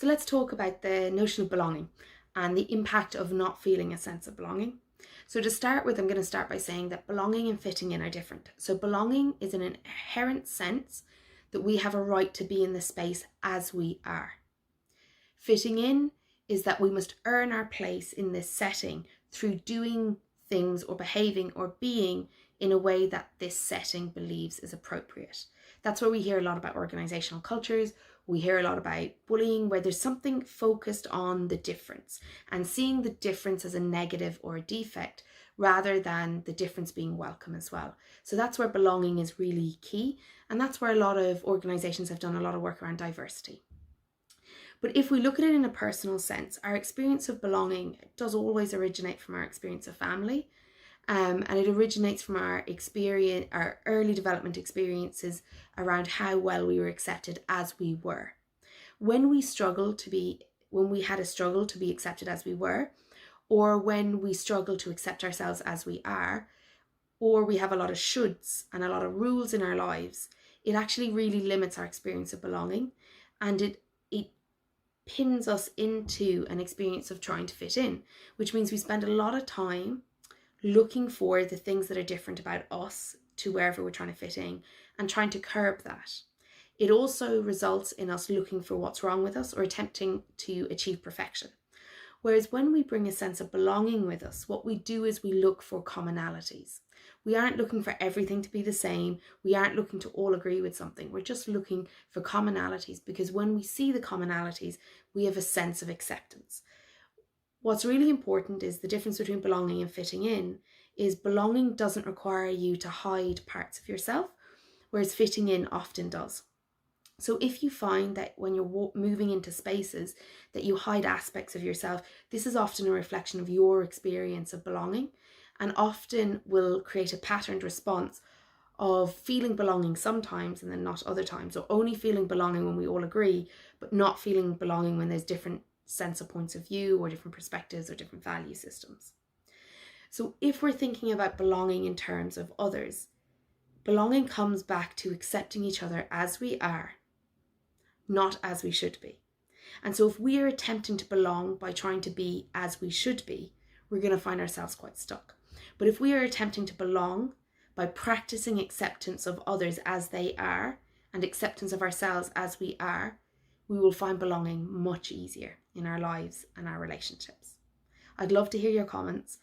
So let's talk about the notion of belonging and the impact of not feeling a sense of belonging. So to start with, I'm going to start by saying that belonging and fitting in are different. So belonging is an inherent sense that we have a right to be in the space as we are. Fitting in is that we must earn our place in this setting through doing things or behaving or being in a way that this setting believes is appropriate. That's where we hear a lot about organizational cultures. We hear a lot about bullying, where there's something focused on the difference and seeing the difference as a negative or a defect rather than the difference being welcome as well. So that's where belonging is really key. And that's where a lot of organizations have done a lot of work around diversity. But if we look at it in a personal sense, our experience of belonging does always originate from our experience of family. And it originates from our experience, our early development experiences around how well we were accepted as we were. When we had a struggle to be accepted as we were, or when we struggle to accept ourselves as we are, or we have a lot of shoulds and a lot of rules in our lives, it actually really limits our experience of belonging, and it pins us into an experience of trying to fit in, which means we spend a lot of time looking for the things that are different about us to wherever we're trying to fit in and trying to curb that. It also results in us looking for what's wrong with us or attempting to achieve perfection. Whereas when we bring a sense of belonging with us, what we do is we look for commonalities. We aren't looking for everything to be the same. We aren't looking to all agree with something. We're just looking for commonalities, because when we see the commonalities, we have a sense of acceptance. What's really important is the difference between belonging and fitting in is belonging doesn't require you to hide parts of yourself, whereas fitting in often does. So if you find that when you're moving into spaces that you hide aspects of yourself, this is often a reflection of your experience of belonging, and often will create a patterned response of feeling belonging sometimes and then not other times, or only feeling belonging when we all agree, but not feeling belonging when there's different sense of points of view or different perspectives or different value systems. So if we're thinking about belonging in terms of others, belonging comes back to accepting each other as we are, not as we should be. And so if we are attempting to belong by trying to be as we should be, we're going to find ourselves quite stuck. But if we are attempting to belong by practicing acceptance of others as they are and acceptance of ourselves as we are, we will find belonging much easier in our lives and our relationships. I'd love to hear your comments.